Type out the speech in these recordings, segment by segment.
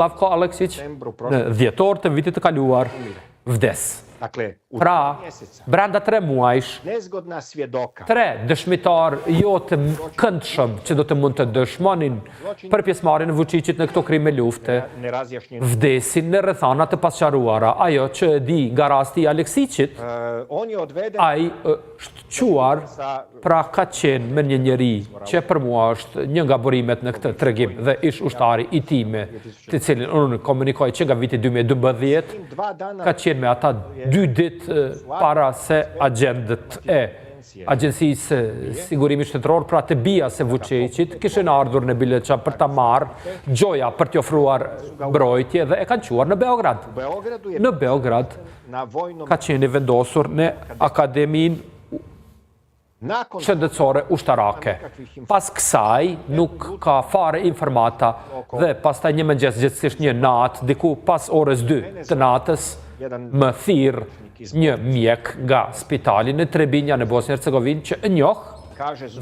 Slavko Aleksić në dhjetor të vitit të kaluar vdes. Pra, brenda 3 muajsh, 3 dëshmitar jo të këndshëm që do të mund të dëshmonin për pjesëmarrjen e Vučićit në këto krime lufte, vdesin në rrethana të pasqaruara. Ajo që e di nga rasti i Aleksićit, ai është quar, pra ka qenë me një njeri që për mua është një nga burimet në këtë tregim dhe ish ushtari i time, të cilin unë komunikoj që nga viti 2012, ka qenë me ata 2 ditë para se agendët e Agjencisë Sigurimi Shtetëror, pra të bija se Vučićit, kishin ardhur në Bileqa për ta marrë gjoja për t'i ofruar mbrojtje dhe e kanë quar në Beograd. Në Beograd ka qenë vendosur në Akademinë Shëndetësore Ushtarake. Pas kësaj nuk ka fare informata dhe pastaj një mëngjes, gjithsesi një natë, diku pas orës 2 të natës, më thirr një mjek nga spitali në Trebinja në Bosnjë Hercegovinë që e njoh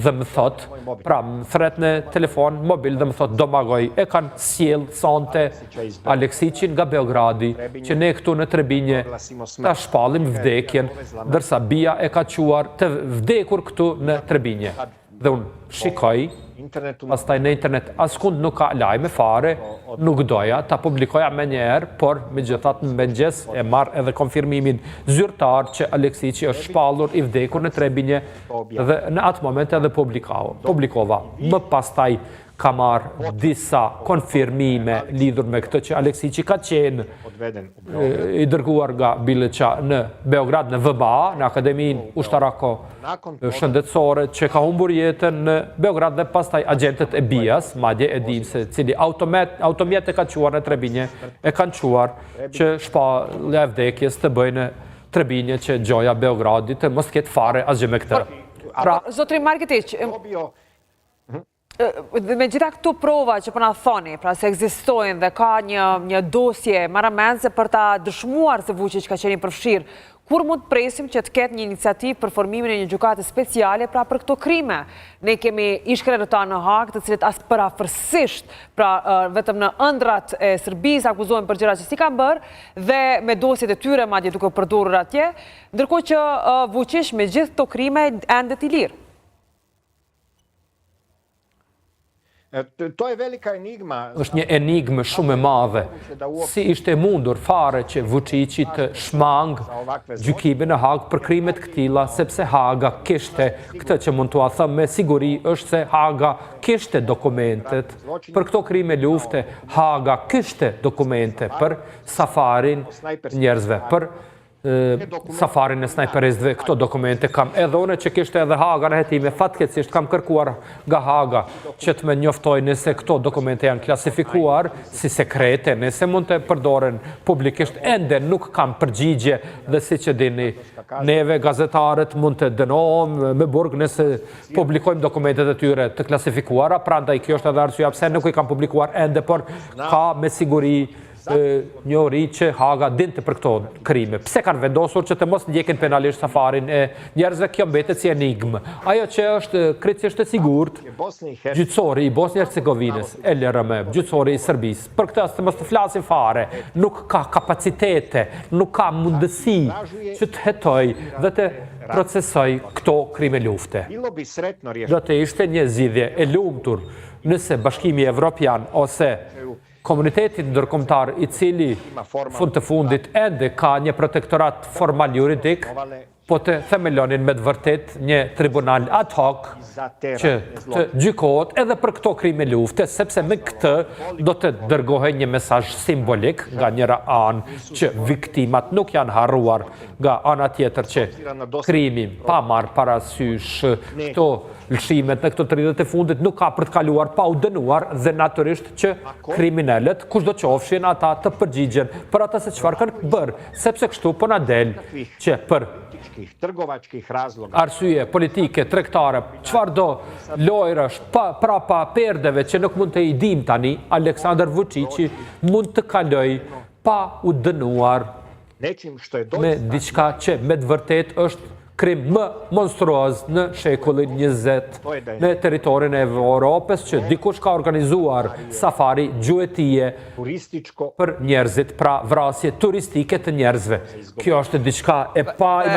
dhe më thot, pra më thret në telefon mobil dhe më thot, Domagoj e kanë sjell sonte Aleksićin nga Beogradi, që ne këtu në Trebinje ta shpallim vdekjen, ndërsa bija e ka quar të vdekur këtu në Trebinje. Dhe unë shikoj, pastaj në internet askund nuk ka lajme fare, nuk doja ta publikoja me njerë, por me gjithat në mëngjes e marrë edhe konfirmimin zyrtar që Aleksići është shpallur i vdekur në Trebinje dhe në atë moment edhe publikova. Më pastaj ka marrë disa konfirmime lidhur me këtë që Aleksići ka qenë i dërguar nga Bileqa në Beograd, në VBA, në Akademinë Ushtarako Shëndetësore, që ka humbur jetën në Beograd dhe pastaj agentët e BIA-s, madje e dim se cili automjet e ka quar në Trebinje, e kanë quar që shpallja e vdekjes të bëjnë në Trebinje që gjoja Beogradit të mos ketë fare asgjë me këtë. Zotri Margetić, me gjitha këto prova që përna thoni, pra se egzistojnë dhe ka një dosje marrëmendse për ta dëshmuar se Vučić ka qenë i përfshirë, kur mund të presim që të ketë një iniciativë për formimin e një gjykate speciale pra për këto krime? Ne kemi ish-kredita në Hag, të cilët as përafërsisht, pra vetëm në ëndrat e Serbisë akuzohen për gjëra që si kanë bërë, dhe me dosjet e tyre madje duke përdorur atje, ndërkohë që Vučić me gjithë këto krime ende i lirë. Është një enigmë shumë e madhe. Si ishte mundur fare që Vučići të shmang gjykimin në Hag për krimet këtilla, sepse Haga kishte, këtë që mund t'ua them me siguri është se Haga kishte dokumentet për këto krime lufte, Haga kishte dokumente për safarin njerëzve, për safarin e snajperistëve, këto dokumente kam edhe une që kishte edhe Haga në hetime, fatkeqësisht kam kërkuar nga Haga që të më njoftoj nëse këto dokumente janë klasifikuar si sekrete, nëse mund të përdoren publikisht, ende nuk kam përgjigje dhe si që dini, neve gazetarët mund të dënohem me burg nëse publikojmë dokumentet e tyre të klasifikuara, prandaj kjo është edhe arsyeja pse nuk i kam publikuar ende, por ka me siguri njëri që Haga dinte për këto krime. Pse kanë vendosur që të mos ndjekin penalisht safarin e njerëzve, kjo mbetet si enigmë. Ajo që është krejtësisht e sigurt, gjyqësori i Bosnjë Hercegovinës, LRM, gjyqësori i Serbisë, për këtë të mos të flasin fare, nuk ka kapacitete, nuk ka mundësi që të hetoj dhe të procesoj këto krime lufte. Do të ishte një zgjidhje e lumtur nëse Bashkimi Evropian ose komunitetin ndërkombëtar i cili fund të fundit ende ka një protektorat formal juridik, po të themelonin me të vërtet një tribunal ad hoc që të gjykohet edhe për këto krime lufte, sepse me këtë do të dërgohet një mesazh simbolik nga njëra anë që viktimat nuk janë harruar, nga ana tjetër që krimi pa marrë parasysh këto lëshimet në këto 30 e fundit nuk ka për të kaluar pa u dënuar dhe natyrisht që kriminalet, kushdo qofshin ata të përgjigjen për ata se çfarë kanë bërë, sepse kështu po na del që për arsye politike, tregtare, çfarëdo lojrash prapa perdeve që nuk mund të i dim tani, Aleksandar Vučići mund të kaloj pa u dënuar me diçka që me të vërtet është krim më monstruoz në shekullin 20 në teritorin e Europës që dikush ka organizuar safari gjuetie për njerëzit, pra vrasje turistike të njerëzve. Kjo është diçka e pa